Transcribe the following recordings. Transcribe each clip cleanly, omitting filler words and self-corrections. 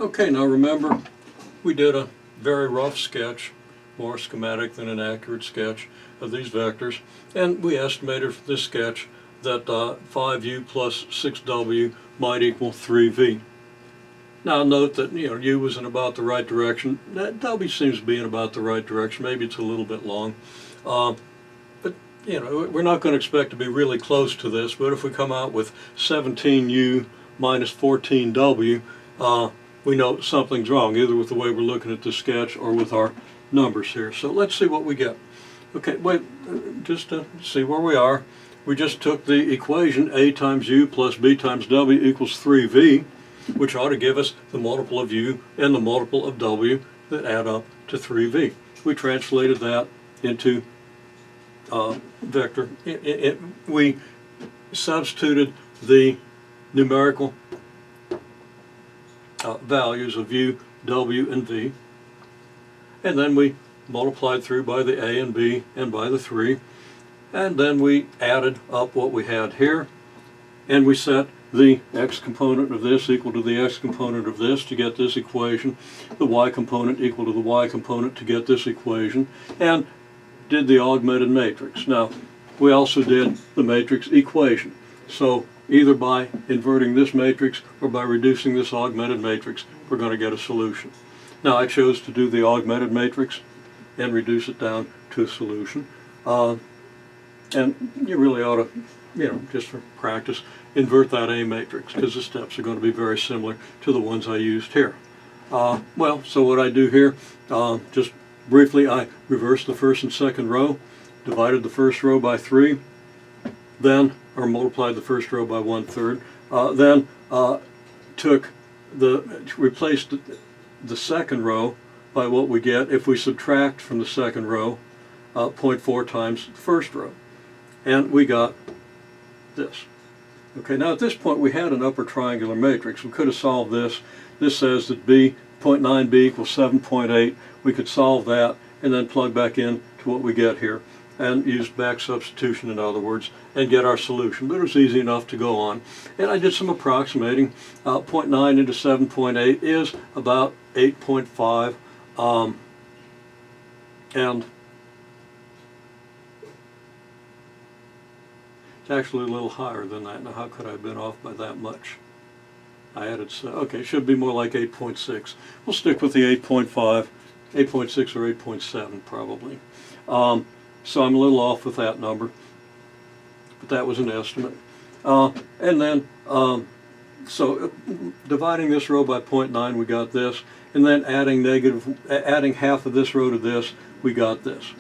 Okay, now remember, we did a very rough sketch, more schematic than an accurate sketch of these vectors, and we estimated for this sketch that 5u plus 6w might equal 3v. Now note that u was in about the right direction. That w seems to be in about the right direction. Maybe it's a little bit long, but we're not going to expect to be really close to this. But if we come out with 17u minus 14w, we know something's wrong, either with the way we're looking at the sketch or with our numbers here. So let's see what we get. Okay, wait, just to see where we are. We just took the equation a times u plus b times w equals 3v, which ought to give us the multiple of u and the multiple of w that add up to 3v. We translated that into vector. We substituted the numerical values of u, w, and v, and then we multiplied through by the a and b and by the 3, and then we added up what we had here, and we set the x component of this equal to the x component of this to get this equation, the y component equal to the y component to get this equation, and did the augmented matrix. Now, we also did the matrix equation. So either by inverting this matrix or by reducing this augmented matrix, we're going to get a solution. Now, I chose to do the augmented matrix and reduce it down to a solution. And you really ought to, just for practice, invert that A matrix, because the steps are going to be very similar to the ones I used here. So what I do here, just briefly, I reversed the first and second row, divided the first row by 3, then, or multiplied the first row by 1/3, then replaced the second row by what we get if we subtract from the second row 0.4 times the first row. And we got this. Okay, now at this point we had an upper triangular matrix. We could have solved this. This says that 0.9b equals 7.8. We could solve that and then plug back in to what we get here and use back substitution, in other words, and get our solution. But it was easy enough to go on. And I did some approximating. 0.9 into 7.8 is about 8.5. And it's actually a little higher than that. Now, how could I have been off by that much? I added, okay, it should be more like 8.6. We'll stick with the 8.5, 8.6 or 8.7 probably. So I'm a little off with that number, but that was an estimate. And then, so dividing this row by 0.9, we got this, and then adding half of this row to this, we got this.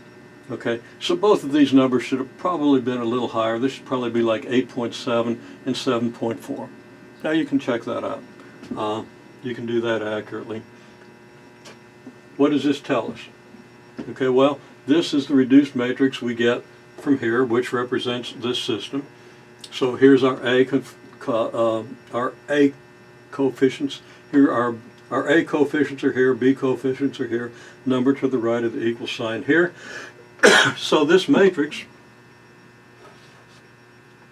Okay, so both of these numbers should have probably been a little higher. This should probably be like 8.7 and 7.4. Now you can check that out. You can do that accurately. What does this tell us? Okay, well, this is the reduced matrix we get from here, which represents this system. So here's our A coefficients. Here our A coefficients are here, B coefficients are here, number to the right of the equal sign here. So this matrix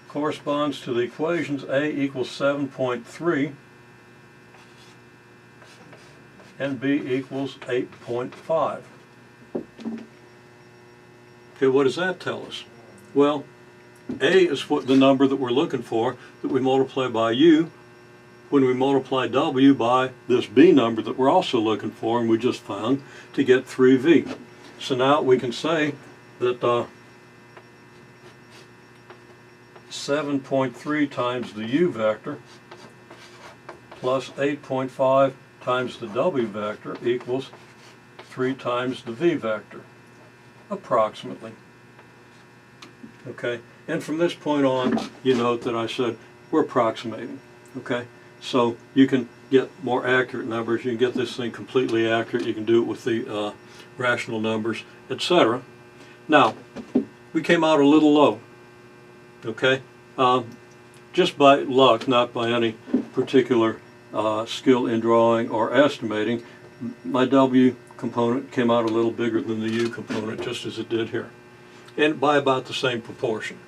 corresponds to the equations A equals 7.3 and B equals 8.5. Okay, what does that tell us? Well, A is what the number that we're looking for, that we multiply by U, when we multiply W by this B number that we're also looking for and we just found, to get 3V. So now we can say that 7.3 times the U vector plus 8.5 times the W vector equals 3 times the V vector, approximately. Okay, and from this point on, you note that I said we're approximating. Okay, so you can get more accurate numbers. You can get this thing completely accurate. You can do it with the rational numbers, etc. Now, we came out a little low. Okay, just by luck, not by any particular skill in drawing or estimating, my W component came out a little bigger than the U component, just as it did here, and by about the same proportion.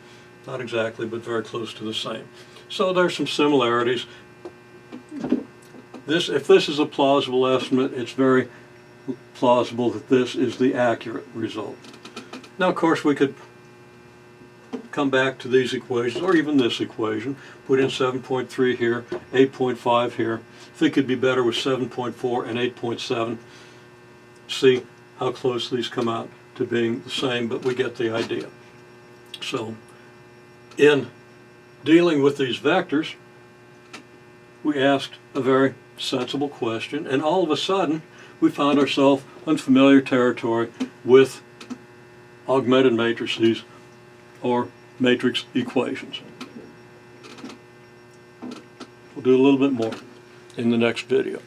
Not exactly, but very close to the same. So there's some similarities. if this is a plausible estimate, it's very plausible that this is the accurate result. Now, of course, we could come back to these equations, or even this equation, put in 7.3 here, 8.5 here. I think it'd be better with 7.4 and 8.7. See how close these come out to being the same, but we get the idea. So, in dealing with these vectors, we asked a very sensible question, and all of a sudden, we found ourselves in familiar territory with augmented matrices or matrix equations. We'll do a little bit more in the next video.